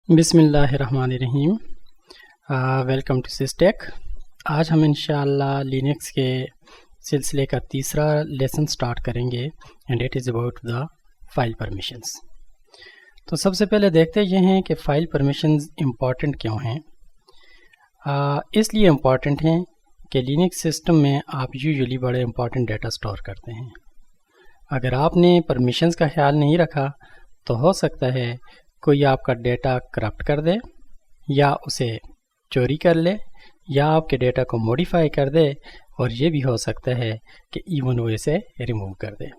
बिस्मिल्लाहिर्रहमानिर्रहीम। Welcome to Systech. आज हम इंशाअल्लाह लिनक्स के सिलसिले का तीसरा लेसन स्टार्ट करेंगे and it is about the file permissions. तो सबसे पहले देखते ये हैं कि फ़ाइल परमिशंस इम्पॉर्टेंट क्यों हैं। इसलिए इम्पॉर्टेंट हैं कि लिनक्स सिस्टम में आप यूजुअली बड़े इम्पॉर्टेंट डाटा स्टोर करते हैं। अगर आपने परमिशंस का ख्याल नहीं रखा तो हो सकता है कोई आपका डेटा करप्ट कर दे या उसे चोरी कर ले या आपके डेटा को मॉडिफाई कर दे, और ये भी हो सकता है कि इवन वो इसे रिमूव कर दे।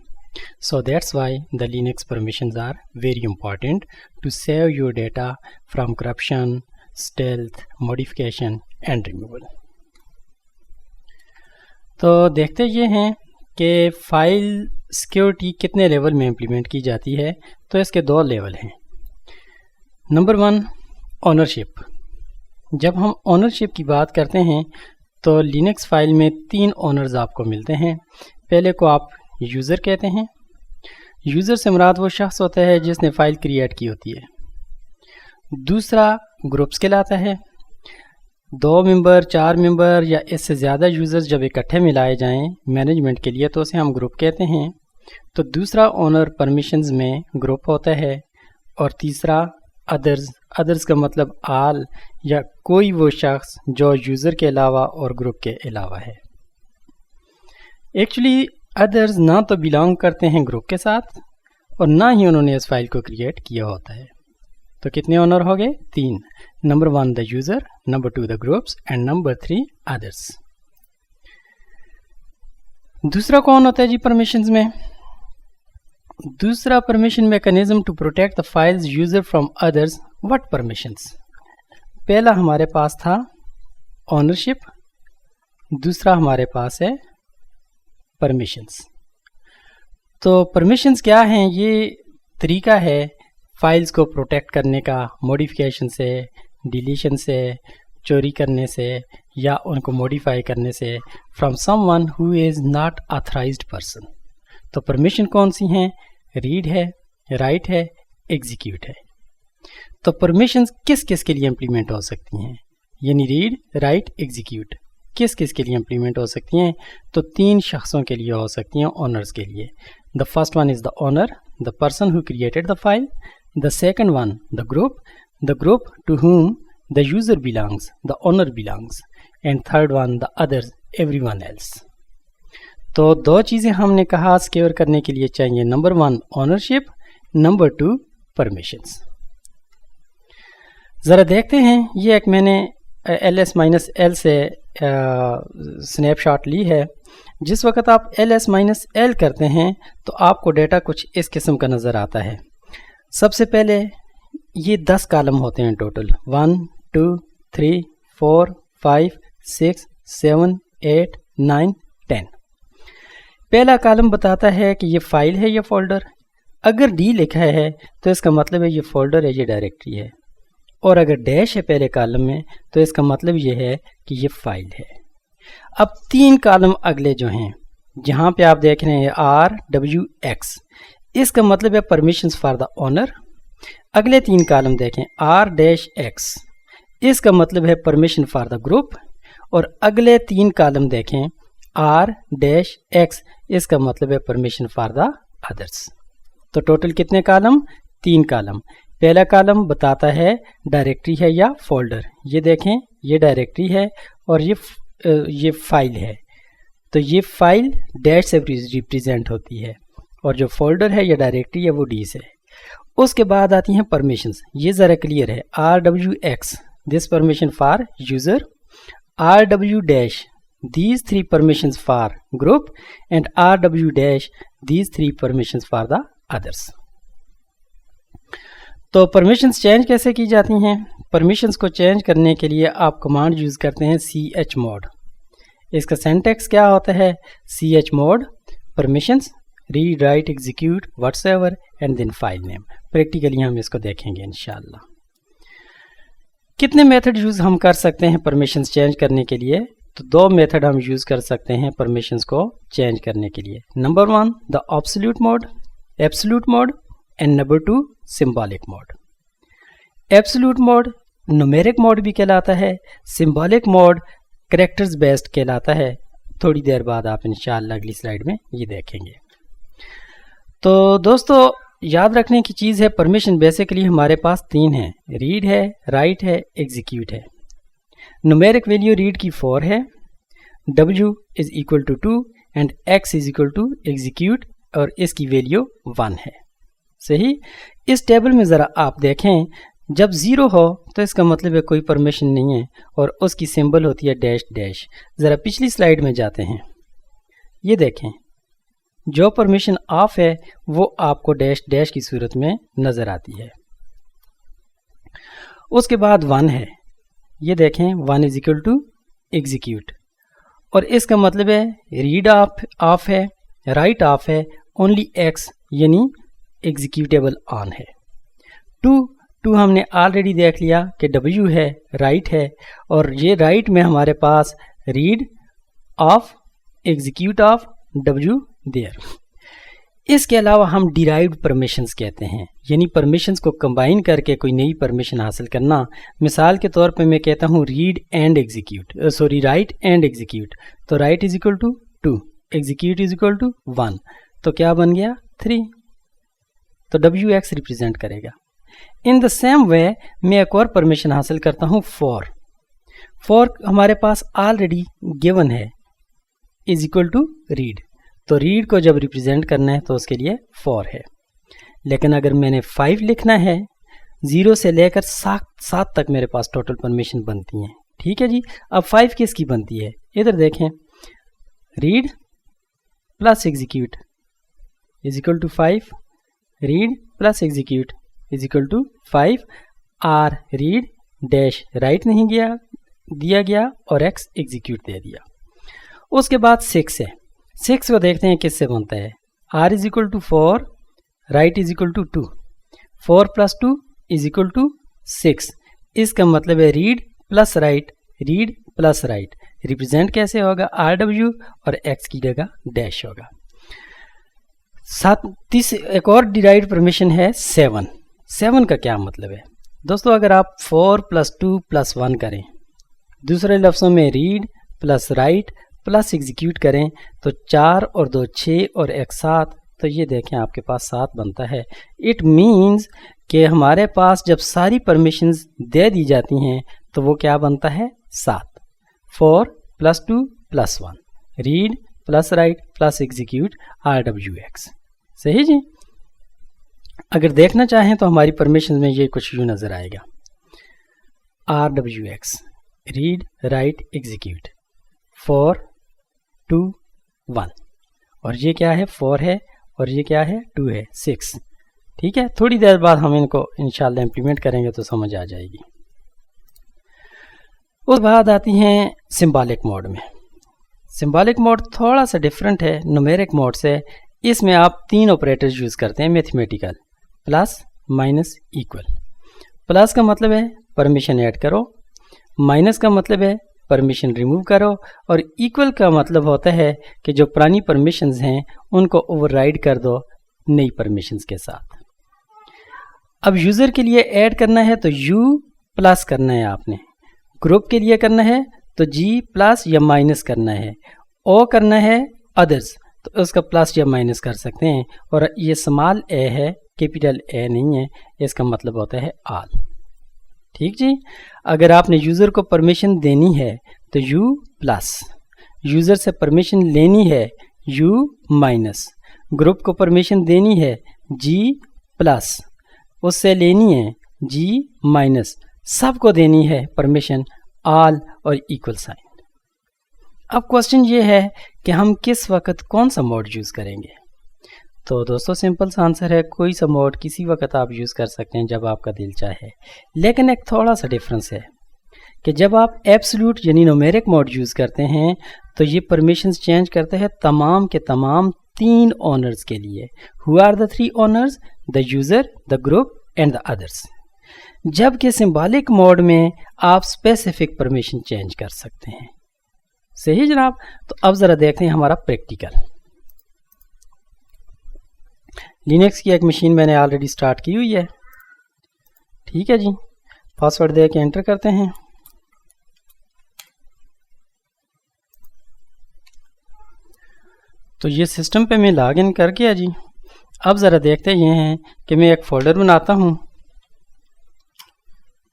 So that's why the Linux permissions are very important to save your data from corruption, stealth, modification and removal. तो देखते ये हैं कि फ़ाइल सिक्योरिटी कितने लेवल में इम्प्लीमेंट की जाती है। तो इसके दो लेवल हैं। Number 1, ownership. जब हम ओनरशिप की बात करते हैं तो लिनक्स फाइल में 3 ओनर्स आपको मिलते हैं। पहले को आप यूज़र कहते हैं। यूज़र से मुराद वो शख्स होता है जिसने फ़ाइल क्रिएट की होती है। दूसरा ग्रुप्स कहलाता है। 2 मेंबर, 4 मेंबर या इससे ज़्यादा यूज़र्स जब इकट्ठे मिलाए जाएं मैनेजमेंट के लिए तो उसे हम ग्रुप कहते हैं। तो दूसरा ओनर परमिशंस में ग्रुप होता है। और तीसरा अदर्स का मतलब आल या कोई वो शख्स जो यूज़र के अलावा और ग्रुप के अलावा है। एक्चुअली अदर्स ना तो बिलोंग करते हैं ग्रुप के साथ और ना ही उन्होंने इस फाइल को क्रिएट किया होता है। तो कितने ओनर हो गए? 3। Number 1 the user, number 2 the groups and number 3 others. दूसरा कौन होता है जी परमिशंस में? दूसरा permission mechanism to protect the files user from others. What permissions? पहला हमारे पास था ओनरशिप, दूसरा हमारे पास है परमिशंस। तो परमिशंस क्या हैं? ये तरीका है फाइल्स को प्रोटेक्ट करने का, मॉडिफिकेशन से, डिलीशन से, चोरी करने से या उनको मॉडिफाई करने से from someone who is not authorised person. तो परमिशन कौन सी हैं? रीड है, राइट है, एग्जीक्यूट है। तो परमिशंस किस किस के लिए इम्प्लीमेंट हो सकती हैं? यानी रीड, राइट, एग्जीक्यूट किस किस के लिए इम्प्लीमेंट हो सकती हैं? तो 3 शख्सों के लिए हो सकती हैं, ओनर्स के लिए। The first one is the owner, the person who created the file. The second one the group to whom the user belongs, the owner belongs, and third one the others, everyone else। तो 2 चीज़ें हमने कहा secure करने के लिए चाहिए। Number 1 ownership, number 2 permissions. ज़रा देखते हैं, ये एक मैंने ls-l से स्नैपशॉट ली है। जिस वक्त आप ls-l करते हैं तो आपको डेटा कुछ इस किस्म का नज़र आता है। सबसे पहले ये 10 कालम होते हैं टोटल, 1 2 3 4 5 6 7 8 9 10। पहला कालम बताता है कि ये फाइल है या फोल्डर। अगर डी लिखा है तो इसका मतलब है ये फोल्डर है, ये डायरेक्टरी है। और अगर डैश है पहले कालम में तो इसका मतलब ये है कि ये फाइल है। अब 3 कालम अगले जो हैं, जहाँ पे आप देख रहे हैं RWX, इसका मतलब है परमिशंस फॉर द ओनर। अगले 3 कालम देखें R-X, इसका मतलब है परमिशन फॉर द ग्रुप। और अगले 3 कालम देखें R-X, इसका मतलब है परमिशन फॉर द अदर्स। तो टोटल कितने कालम? 3 कालम। पहला कालम बताता है डायरेक्टरी है या फोल्डर। ये देखें, ये डायरेक्टरी है और ये फाइल है। तो ये फाइल डैश से रिप्रेजेंट होती है और जो फोल्डर है या डायरेक्टरी है वो डी से। उसके बाद आती हैं परमिशंस। ये ज़रा क्लियर है। RWX, this permission for user. RW-, these 3 permissions for group, and RW-, these 3 permissions for the others। तो परमिशंस चेंज कैसे की जाती हैं? परमिशंस को चेंज करने के लिए आप कमांड यूज़ करते हैं chmod। इसका सिंटैक्स क्या होता है? chmod permissions, read, write, execute, whatsoever and then file name. Practically हम इसको देखेंगे इंशाल्लाह। कितने मेथड यूज़ हम कर सकते हैं परमिशंस चेंज करने के लिए? तो 2 मेथड हम यूज़ कर सकते हैं परमिशंस को चेंज करने के लिए। Number 1 the absolute mode, and number 2 symbolic mode. Absolute mode numeric mode भी कहलाता है, सिंबॉलिक मोड कैरेक्टर्स बेस्ड कहलाता है। थोड़ी देर बाद आप इंशाअल्लाह अगली स्लाइड में ये देखेंगे। तो दोस्तों याद रखने की चीज़ है, परमिशन बेसिकली हमारे पास 3 है, रीड है, राइट है, एग्जीक्यूट है। न्यूमेरिक वैल्यू रीड की 4 है, w is equal to 2 and x is equal to execute और इसकी वैल्यू 1 है। सही। इस टेबल में ज़रा आप देखें, जब 0 हो तो इसका मतलब है कोई परमिशन नहीं है और उसकी सिंबल होती है डैश डैश। ज़रा पिछली स्लाइड में जाते हैं, ये देखें जो परमिशन ऑफ है वो आपको डैश डैश की सूरत में नज़र आती है। उसके बाद 1 है, ये देखें 1 इज इक्वल टू एग्जीक्यूट और इसका मतलब है रीड ऑफ है, राइट ऑफ है, ओनली x यानी एग्जीक्यूटेबल ऑन है। 2 हमने ऑलरेडी देख लिया कि w है, राइट है और ये राइट में हमारे पास read off execute off w there. इसके अलावा हम डिराइव्ड परमिशंस कहते हैं, यानी परमिशंस को कंबाइन करके कोई नई परमिशन हासिल करना। मिसाल के तौर पे मैं कहता हूँ read and execute, sorry write and execute, तो write is equal to 2, execute is equal to 1, तो क्या बन गया 3, तो wx रिप्रेजेंट करेगा। इन द सेम वे मैं एक और परमिशन हासिल करता हूँ फॉर हमारे पास ऑलरेडी गिवन है इज इक्वल टू रीड, तो रीड को जब रिप्रेजेंट करना है तो उसके लिए 4 है। लेकिन अगर मैंने 5 लिखना है, 0 से लेकर 7 तक मेरे पास टोटल परमिशन बनती हैं। ठीक है जी। अब 5 किसकी बनती है, इधर देखें, read plus execute is equal to 5, read plus execute is equal to 5, r read dash write नहीं दिया गया और x एग्जीक्यूट दे दिया। उसके बाद 6 है, 6 को देखते हैं किससे बनता है, r is equal to 4, write is equal to 2, 4 प्लस 2 इज इक्वल टू 6। इसका मतलब है read plus write, read plus write represent कैसे होगा, rw और x की जगह डैश होगा। एक और डिराइव्ड परमिशन है 7 का क्या मतलब है दोस्तों, अगर आप 4 प्लस 2 प्लस 1 करें, दूसरे लफ्ज़ों में read plus right plus execute करें तो 4 और 2 6 और 1 7, तो ये देखें आपके पास 7 बनता है। इट मीन्स कि हमारे पास जब सारी परमिशंस दे दी जाती हैं तो वो क्या बनता है 7, 4 प्लस 2 plus 1, read plus right plus execute rwx। सही जी। अगर देखना चाहें तो हमारी परमिशन में ये कुछ यूँ नज़र आएगा, rwx रीड राइट एग्जीक्यूट 4 2 1, और ये क्या है 4 है और ये क्या है 2 है 6। ठीक है, थोड़ी देर बाद हम इनको इंशाल्लाह इम्प्लीमेंट करेंगे तो समझ आ जाएगी। उस बाद आती हैं सिंबॉलिक मोड में। सिंबॉलिक मोड थोड़ा सा डिफरेंट है न्यूमेरिक मोड से। इसमें आप 3 ऑपरेटर्स यूज़ करते हैं mathematical, plus minus equal. Plus का मतलब है परमिशन ऐड करो, माइनस का मतलब है परमिशन रिमूव करो और इक्वल का मतलब होता है कि जो पुरानी परमिशंस हैं उनको ओवरराइड कर दो नई परमिशंस के साथ। अब यूज़र के लिए ऐड करना है तो u प्लस करना है आपने, ग्रुप के लिए करना है तो g प्लस या माइनस करना है, o करना है अदर्स तो उसका प्लस या माइनस कर सकते हैं। और ये स्मॉल a है, कैपिटल A नहीं है, इसका मतलब होता है ऑल। ठीक जी। अगर आपने यूज़र को परमिशन देनी है तो u प्लस, यूज़र से परमिशन लेनी है u माइनस, ग्रुप को परमिशन देनी है g प्लस, उससे लेनी है g माइनस, सबको देनी है परमिशन ऑल और इक्वल साइन। अब क्वेश्चन ये है कि हम किस वक्त कौन सा मोड यूज़ करेंगे। तो दोस्तों सिंपल सा आंसर है कोई सा मोड किसी वक्त आप यूज़ कर सकते हैं जब आपका दिल चाहे। लेकिन एक थोड़ा सा डिफरेंस है कि जब आप एब्सोल्यूट यानी न्यूमेरिक मोड यूज़ करते हैं तो ये परमिशंस चेंज करते हैं तमाम के तमाम 3 ओनर्स के लिए। Who are the 3 owners, the user, the group and the others. जबकि सिंबॉलिक मोड में आप स्पेसिफिक परमिशन चेंज कर सकते हैं। सही जनाब। तो अब ज़रा देखते हैं हमारा प्रैक्टिकल। लिनक्स की एक मशीन मैंने ऑलरेडी स्टार्ट की हुई है। ठीक है जी। पासवर्ड दे के एंटर करते हैं। तो ये सिस्टम पे मैं लॉगिन कर गया जी। अब ज़रा देखते ये हैं कि मैं एक फ़ोल्डर बनाता हूँ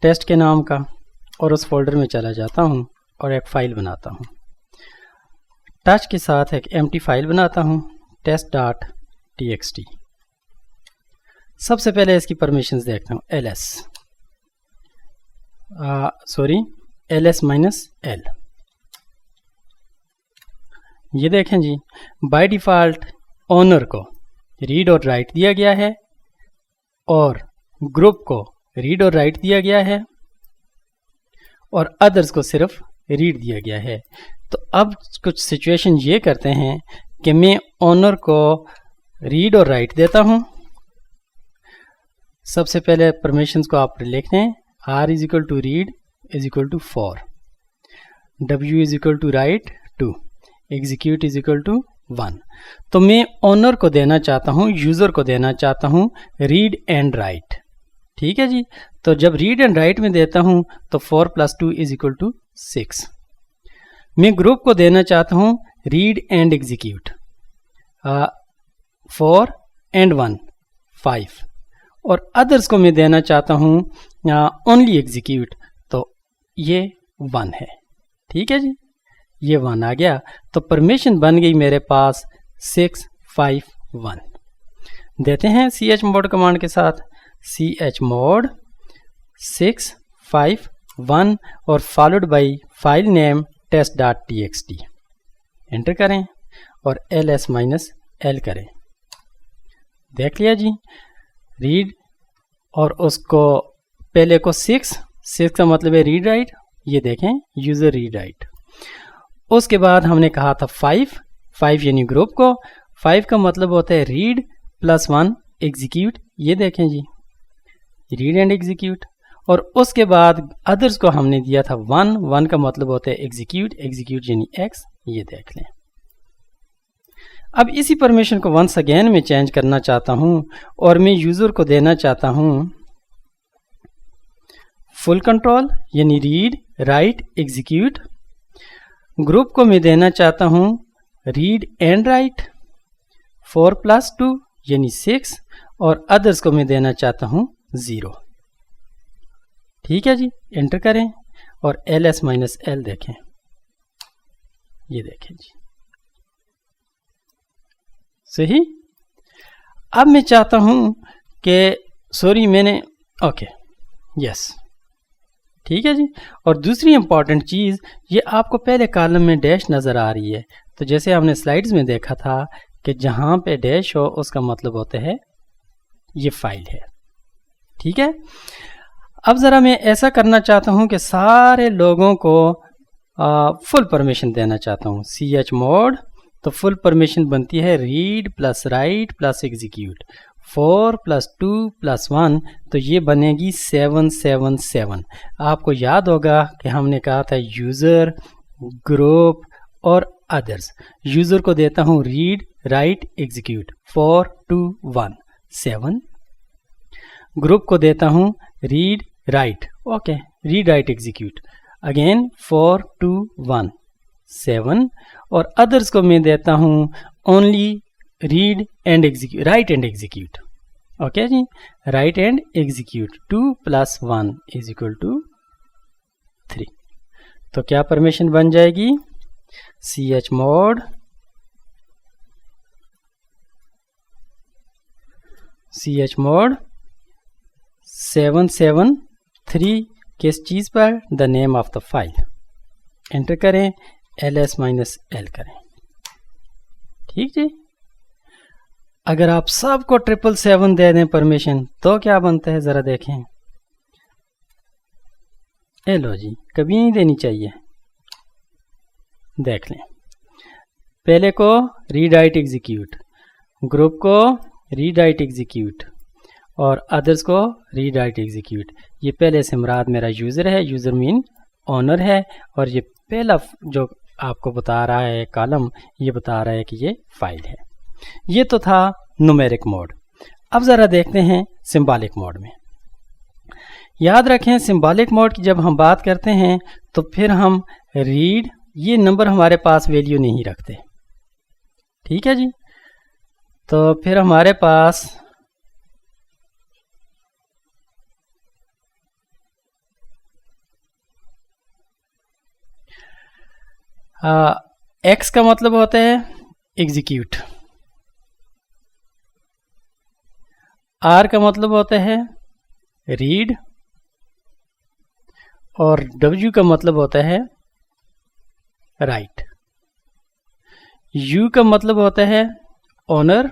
टेस्ट के नाम का, और उस फोल्डर में चला जाता हूँ और एक फ़ाइल बनाता हूँ। टच के साथ एक एम्प्टी फाइल बनाता हूँ test.txt। सबसे पहले इसकी परमिशंस देखता हूँ ls-l। ये देखें जी, बाय डिफ़ॉल्ट ओनर को रीड और राइट दिया गया है और ग्रुप को रीड और राइट दिया गया है और अदर्स को सिर्फ रीड दिया गया है। तो अब कुछ सिचुएशन ये करते हैं कि मैं ओनर को रीड और राइट देता हूँ। सबसे पहले परमिशंस को आप लिख लें, r is equal to read is equal to 4, w is equal to write 2, execute is equal to 1। तो मैं ओनर को देना चाहता हूँ, यूज़र को देना चाहता हूँ रीड एंड राइट। ठीक है जी। तो जब रीड एंड राइट में देता हूँ तो 4 + 2 इज इक्वल टू 6। मैं ग्रुप को देना चाहता हूँ रीड एंड एग्जीक्यूट, 4 and 1 5, और अदर्स को मैं देना चाहता हूँ ओनली एग्जीक्यूट, तो ये 1 है। ठीक है जी, ये 1 आ गया। तो परमिशन बन गई मेरे पास 6 5 1। देते हैं chmod कमांड के साथ chmod 6 5 1 और followed by file name test.txt। Enter करें और ls-l करें। देख लिया जी, रीड और उसको पहले को 6 का मतलब है रीड राइट, ये देखें यूज़र रीड राइट। उसके बाद हमने कहा था 5 यानी ग्रुप को, 5 का मतलब होता है रीड + 1 एग्जीक्यूट, ये देखें जी रीड एंड एग्जीक्यूट। और उसके बाद अदर्स को हमने दिया था 1 का मतलब होता है एग्जीक्यूट यानी x, ये देख लें। अब इसी परमिशन को वंस अगेन मैं चेंज करना चाहता हूं और मैं यूज़र को देना चाहता हूं फुल कंट्रोल यानी रीड राइट एग्जीक्यूट। ग्रुप को मैं देना चाहता हूं रीड एंड राइट 4 + 2 यानी 6, और अदर्स को मैं देना चाहता हूं 0। ठीक है जी, एंटर करें और ls-l देखें, ये देखें जी सही। अब मैं चाहता हूं कि मैंने ओके यस, ठीक है जी। और दूसरी इंपॉर्टेंट चीज़, ये आपको पहले कॉलम में डैश नज़र आ रही है, तो जैसे हमने स्लाइड्स में देखा था कि जहां पे डैश हो उसका मतलब होता है ये फाइल है। ठीक है। अब ज़रा मैं ऐसा करना चाहता हूं कि सारे लोगों को फुल परमिशन देना चाहता हूं chmod। तो फुल परमिशन बनती है रीड + राइट + एग्जीक्यूट, 4 + 2 + 1, तो ये बनेगी 777। आपको याद होगा कि हमने कहा था यूज़र ग्रुप और अदर्स। यूज़र को देता हूँ रीड राइट एग्जीक्यूट 4 2 1 7। ग्रुप को देता हूँ read write okay read write execute again 4 2 1 7, और अदर्स को मैं देता हूँ only read and execute write and execute. Okay जी, write and execute 2 + 1 is equal to 3। तो क्या परमिशन बन जाएगी chmod 773 किस चीज़ पर, the name of the file. Enter करें ls-l करें। ठीक जी। अगर आप सबको 777 दे दें परमिशन तो क्या बनता है ज़रा देखें। लो जी, कभी नहीं देनी चाहिए। देख लें, पहले को रीड राइट एग्जीक्यूट, ग्रुप को रीड राइट एग्जीक्यूट और अदर्स को रीड राइट एग्जीक्यूट। ये पहले से मुराद मेरा यूज़र है, यूज़र मीन ओनर है, और ये पहला जो आपको बता रहा है कॉलम, ये बता रहा है कि ये फाइल है। ये तो था न्यूमेरिक मोड। अब ज़रा देखते हैं सिंबॉलिक मोड में। याद रखें सिंबॉलिक मोड की जब हम बात करते हैं तो फिर हम रीड, ये नंबर हमारे पास वैल्यू नहीं रखते, ठीक है जी। तो फिर हमारे पास एक्स का मतलब होता है एग्जीक्यूट, आर का मतलब होता है रीड और डब्ल्यू का मतलब होता है राइट। यू का मतलब होता है ऑनर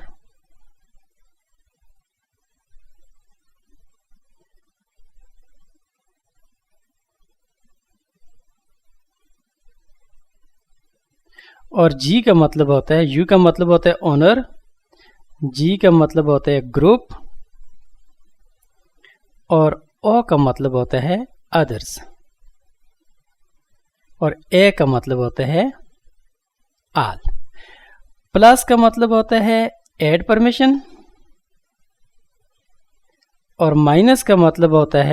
और जी का मतलब होता है, यू का मतलब होता है ऑनर, जी का मतलब होता है ग्रुप और ओ का मतलब होता है अदर्स और ए का मतलब होता है आल। प्लस का मतलब होता है ऐड परमिशन और माइनस का मतलब होता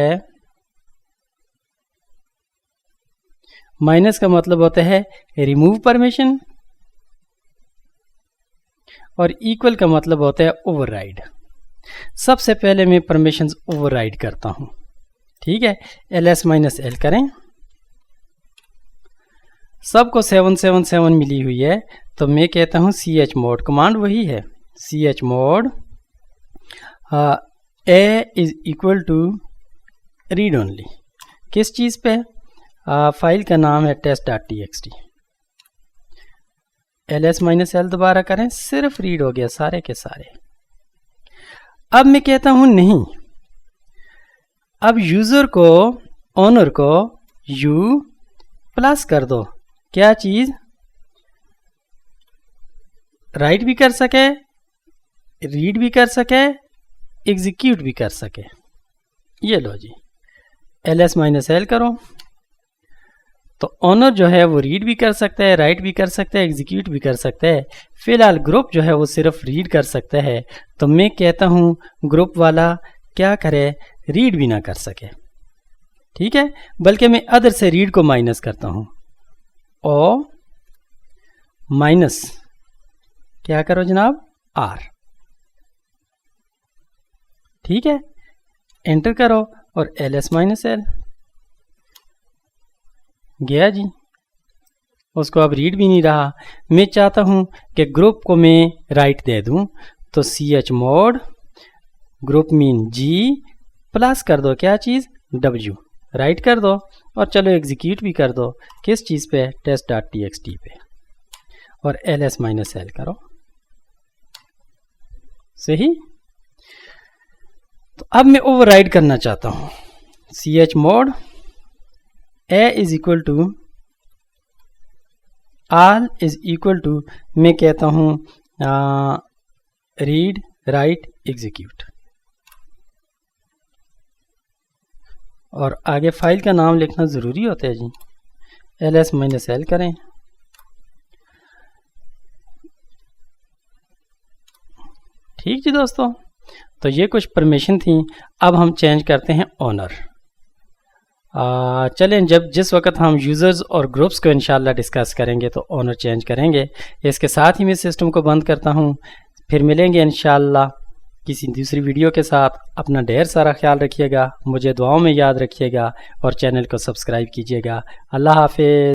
है रिमूव परमिशन और इक्वल का मतलब होता है ओवरराइड। सबसे पहले मैं परमिशंस ओवरराइड करता हूं, ठीक है। ls-l करें, सबको 777 मिली हुई है तो मैं कहता हूं chmod, कमांड वही है chmod a is equal to read only. किस चीज़ पे? फाइल का नाम है test.txt। ls-l दोबारा करें, सिर्फ रीड हो गया सारे के सारे। अब मैं कहता हूं नहीं, अब यूजर को, ओनर को यू प्लस कर दो, क्या चीज राइट भी कर सके, रीड भी कर सके, एग्जीक्यूट भी कर सके। ये लो जी, ls-l करो तो ओनर जो है वो रीड भी कर सकता है, राइट भी कर सकता है, एग्जीक्यूट भी कर सकता है। फिलहाल ग्रुप जो है वो सिर्फ रीड कर सकता है, तो मैं कहता हूं ग्रुप वाला क्या करे, रीड भी ना कर सके, ठीक है। बल्कि मैं अदर से रीड को माइनस करता हूं, ओ माइनस क्या करो जनाब, आर, ठीक है। एंटर करो और ls-l गया जी, उसको अब रीड भी नहीं रहा। मैं चाहता हूं कि ग्रुप को मैं राइट दे दूं, तो chmod ग्रुप मीन जी प्लस कर दो क्या चीज़, w, राइट कर दो और चलो एग्जीक्यूट भी कर दो। किस चीज़ पे? test.txt पे, और ls-l करो, सही। तो अब मैं ओवरराइड करना चाहता हूं, chmod a is equal to all is equal to, मैं कहता हूं रीड राइट एग्जीक्यूट, और आगे फाइल का नाम लिखना ज़रूरी होता है जी। ls-l करें, ठीक जी दोस्तों। तो ये कुछ परमिशन थी। अब हम चेंज करते हैं ओनर। चलें, जब जिस वक्त हम यूज़र्स और ग्रुप्स को इंशाल्लाह डिस्कस करेंगे तो ओनर चेंज करेंगे। इसके साथ ही मैं सिस्टम को बंद करता हूँ, फिर मिलेंगे इंशाल्लाह किसी दूसरी वीडियो के साथ। अपना ढेर सारा ख्याल रखिएगा, मुझे दुआओं में याद रखिएगा और चैनल को सब्सक्राइब कीजिएगा। अल्लाह हाफिज़।